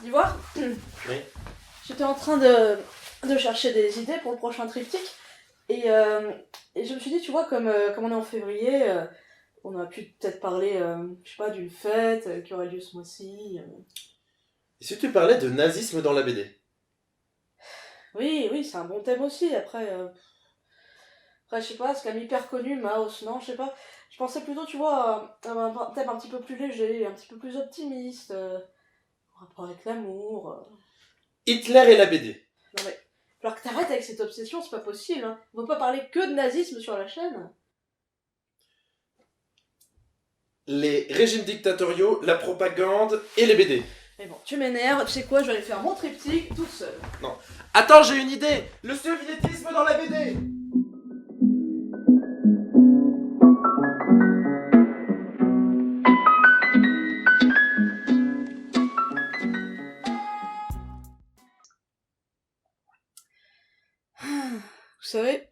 D'ivoire. Oui. J'étais en train de chercher des idées pour le prochain triptyque. Et je me suis dit, tu vois, comme on est en février, on aurait pu peut-être parler, je sais pas, d'une fête qui aurait lieu ce mois-ci. Et si tu parlais de nazisme dans la BD? Oui, oui, c'est un bon thème aussi. Après, je sais pas, c'est quand même hyper connu, Maos, non, je sais pas. Je pensais plutôt, tu vois, à un thème un petit peu plus léger, un petit peu plus optimiste, en rapport avec l'amour. Hitler et la BD. Non mais, alors que t'arrêtes avec cette obsession, c'est pas possible, hein. On peut pas parler que de nazisme sur la chaîne. Les régimes dictatoriaux, la propagande et les BD. Mais bon, tu m'énerves, tu sais quoi, je vais aller faire mon triptyque toute seule. Non. Attends, j'ai une idée. Le soviétisme dans la BD. Vous savez,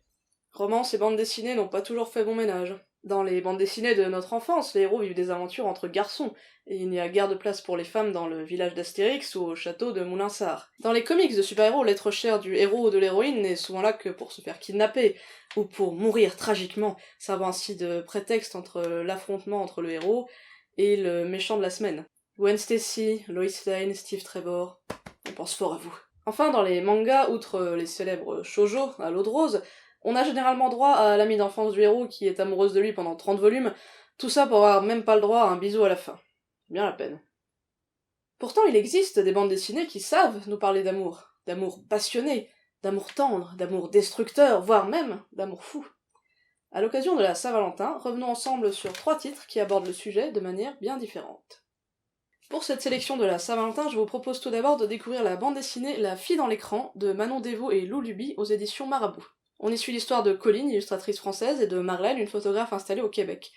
romans et bandes dessinées n'ont pas toujours fait bon ménage. Dans les bandes dessinées de notre enfance, les héros vivent des aventures entre garçons, et il n'y a guère de place pour les femmes dans le village d'Astérix ou au château de Moulinsart. Dans les comics de super-héros, l'être cher du héros ou de l'héroïne n'est souvent là que pour se faire kidnapper, ou pour mourir tragiquement, servant ainsi de prétexte entre l'affrontement entre le héros et le méchant de la semaine. Gwen Stacy, Lois Lane, Steve Trevor, on pense fort à vous. Enfin, dans les mangas, outre les célèbres shoujo à l'eau de rose, on a généralement droit à l'amie d'enfance du héros qui est amoureuse de lui pendant 30 volumes, tout ça pour avoir même pas le droit à un bisou à la fin. C'est bien la peine. Pourtant, il existe des bandes dessinées qui savent nous parler d'amour passionné, d'amour tendre, d'amour destructeur, voire même d'amour fou. À l'occasion de la Saint-Valentin, revenons ensemble sur 3 titres qui abordent le sujet de manière bien différente. Pour cette sélection de la Saint-Valentin, je vous propose tout d'abord de découvrir la bande dessinée La fille dans l'écran de Manon Desvaux et Lou Luby aux éditions Marabout. On y suit l'histoire de Colline, illustratrice française, et de Marlène, une photographe installée au Québec.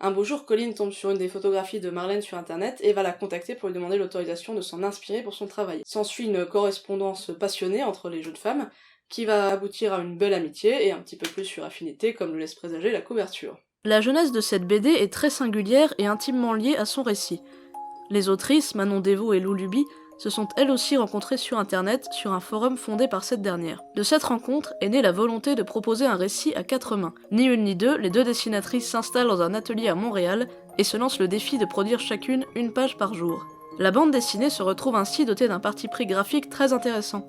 Un beau jour, Colline tombe sur une des photographies de Marlène sur internet et va la contacter pour lui demander l'autorisation de s'en inspirer pour son travail. S'ensuit une correspondance passionnée entre les jeunes femmes, qui va aboutir à une belle amitié et un petit peu plus sur affinité, comme le laisse présager la couverture. La jeunesse de cette BD est très singulière et intimement liée à son récit. Les autrices, Manon Desvaux et Lou Luby, se sont elles aussi rencontrées sur internet, sur un forum fondé par cette dernière. De cette rencontre est née la volonté de proposer un récit à 4 mains. Ni une ni deux, les 2 dessinatrices s'installent dans un atelier à Montréal et se lancent le défi de produire chacune une page par jour. La bande dessinée se retrouve ainsi dotée d'un parti pris graphique très intéressant.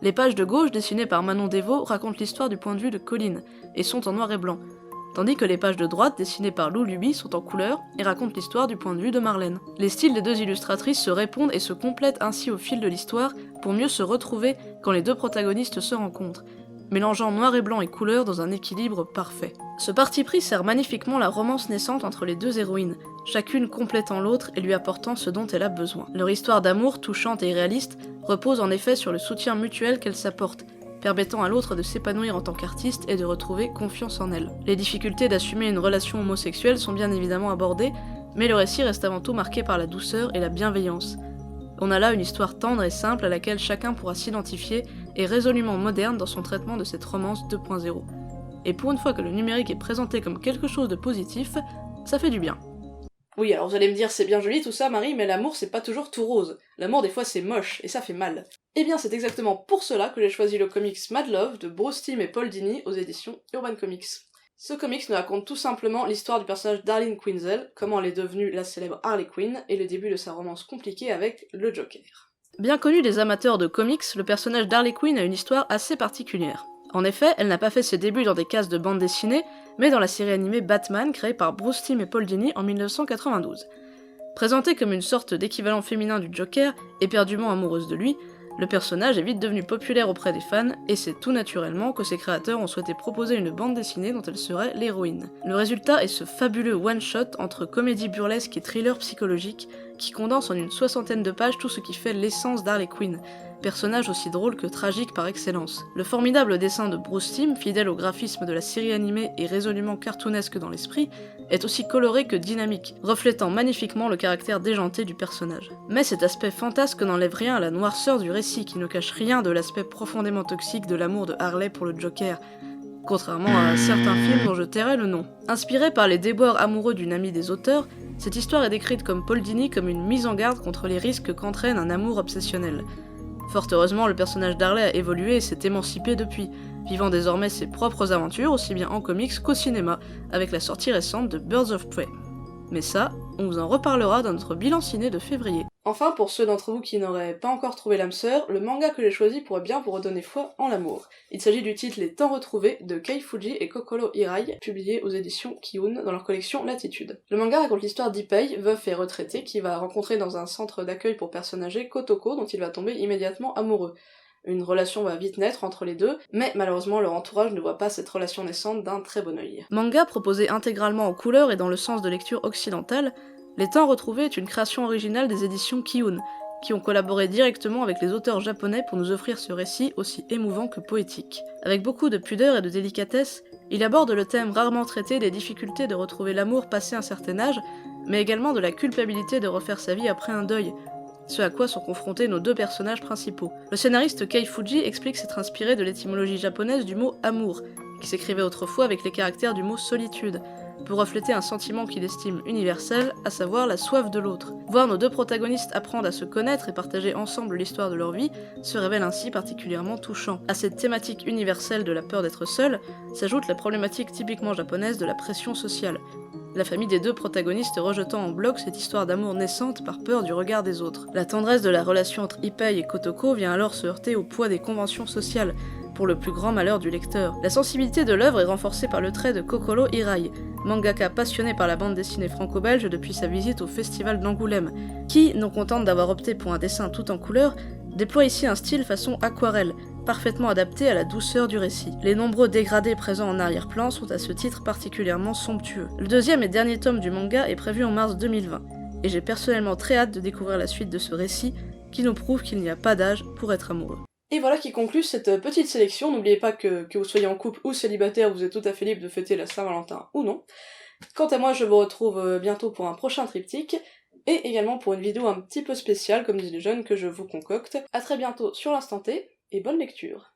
Les pages de gauche, dessinées par Manon Desvaux, racontent l'histoire du point de vue de Colline, et sont en noir et blanc, tandis que les pages de droite, dessinées par Lou Luby, sont en couleur et racontent l'histoire du point de vue de Marlène. Les styles des 2 illustratrices se répondent et se complètent ainsi au fil de l'histoire pour mieux se retrouver quand les 2 protagonistes se rencontrent, mélangeant noir et blanc et couleur dans un équilibre parfait. Ce parti pris sert magnifiquement la romance naissante entre les 2 héroïnes, chacune complétant l'autre et lui apportant ce dont elle a besoin. Leur histoire d'amour, touchante et réaliste, repose en effet sur le soutien mutuel qu'elles s'apportent, permettant à l'autre de s'épanouir en tant qu'artiste et de retrouver confiance en elle. Les difficultés d'assumer une relation homosexuelle sont bien évidemment abordées, mais le récit reste avant tout marqué par la douceur et la bienveillance. On a là une histoire tendre et simple à laquelle chacun pourra s'identifier et résolument moderne dans son traitement de cette romance 2.0. Et pour une fois que le numérique est présenté comme quelque chose de positif, ça fait du bien. Oui, alors vous allez me dire, c'est bien joli tout ça, Marie, mais l'amour c'est pas toujours tout rose. L'amour des fois c'est moche, et ça fait mal. Eh bien c'est exactement pour cela que j'ai choisi le comics Mad Love de Bruce Timm et Paul Dini aux éditions Urban Comics. Ce comics nous raconte tout simplement l'histoire du personnage d'Arlene Quinzel, comment elle est devenue la célèbre Harley Quinn, et le début de sa romance compliquée avec le Joker. Bien connu des amateurs de comics, le personnage d'Harley Quinn a une histoire assez particulière. En effet, elle n'a pas fait ses débuts dans des cases de bande dessinée, mais dans la série animée Batman créée par Bruce Timm et Paul Dini en 1992. Présentée comme une sorte d'équivalent féminin du Joker, éperdument amoureuse de lui, le personnage est vite devenu populaire auprès des fans, et c'est tout naturellement que ses créateurs ont souhaité proposer une bande dessinée dont elle serait l'héroïne. Le résultat est ce fabuleux one-shot entre comédie burlesque et thriller psychologique, qui condense en une 60aine de pages tout ce qui fait l'essence d'Harley Quinn, personnage aussi drôle que tragique par excellence. Le formidable dessin de Bruce Timm, fidèle au graphisme de la série animée et résolument cartoonesque dans l'esprit, est aussi coloré que dynamique, reflétant magnifiquement le caractère déjanté du personnage. Mais cet aspect fantasque n'enlève rien à la noirceur du récit, qui ne cache rien de l'aspect profondément toxique de l'amour de Harley pour le Joker, contrairement à certains films dont je tairai le nom. Inspiré par les déboires amoureux d'une amie des auteurs, Cette histoire est décrite comme Paul Dini comme une mise en garde contre les risques qu'entraîne un amour obsessionnel. Fort heureusement, le personnage d'Harley a évolué et s'est émancipé depuis, vivant désormais ses propres aventures aussi bien en comics qu'au cinéma, avec la sortie récente de Birds of Prey. Mais ça, on vous en reparlera dans notre bilan ciné de février. Enfin, pour ceux d'entre vous qui n'auraient pas encore trouvé l'âme sœur, le manga que j'ai choisi pourrait bien vous redonner foi en l'amour. Il s'agit du titre Les Temps Retrouvés de Kei Fuji et Kokoro Hirai, publié aux éditions Kiun dans leur collection Latitude. Le manga raconte l'histoire d'Ippei, veuf et retraité, qui va rencontrer dans un centre d'accueil pour personnes âgées Kotoko, dont il va tomber immédiatement amoureux. Une relation va vite naître entre les deux, mais malheureusement leur entourage ne voit pas cette relation naissante d'un très bon œil. Manga proposé intégralement en couleur et dans le sens de lecture occidentale, Les Temps Retrouvés est une création originale des éditions Kiun, qui ont collaboré directement avec les auteurs japonais pour nous offrir ce récit aussi émouvant que poétique. Avec beaucoup de pudeur et de délicatesse, il aborde le thème rarement traité des difficultés de retrouver l'amour passé un certain âge, mais également de la culpabilité de refaire sa vie après un deuil, ce à quoi sont confrontés nos deux personnages principaux. Le scénariste Kei Fuji explique s'être inspiré de l'étymologie japonaise du mot amour, qui s'écrivait autrefois avec les caractères du mot solitude, pour refléter un sentiment qu'il estime universel, à savoir la soif de l'autre. Voir nos deux protagonistes apprendre à se connaître et partager ensemble l'histoire de leur vie se révèle ainsi particulièrement touchant. À cette thématique universelle de la peur d'être seul, s'ajoute la problématique typiquement japonaise de la pression sociale. La famille des deux protagonistes rejetant en bloc cette histoire d'amour naissante par peur du regard des autres. La tendresse de la relation entre Ippei et Kotoko vient alors se heurter au poids des conventions sociales, pour le plus grand malheur du lecteur. La sensibilité de l'œuvre est renforcée par le trait de Kokoro Hirai, mangaka passionné par la bande dessinée franco-belge depuis sa visite au festival d'Angoulême, qui, non contente d'avoir opté pour un dessin tout en couleur, déploie ici un style façon aquarelle, parfaitement adapté à la douceur du récit. Les nombreux dégradés présents en arrière-plan sont à ce titre particulièrement somptueux. Le deuxième et dernier tome du manga est prévu en mars 2020, et j'ai personnellement très hâte de découvrir la suite de ce récit, qui nous prouve qu'il n'y a pas d'âge pour être amoureux. Et voilà qui conclut cette petite sélection. N'oubliez pas que vous soyez en couple ou célibataire, vous êtes tout à fait libre de fêter la Saint-Valentin ou non. Quant à moi, je vous retrouve bientôt pour un prochain triptyque, et également pour une vidéo un petit peu spéciale, comme disent les jeunes, que je vous concocte. A très bientôt sur l'Instant T, et bonne lecture.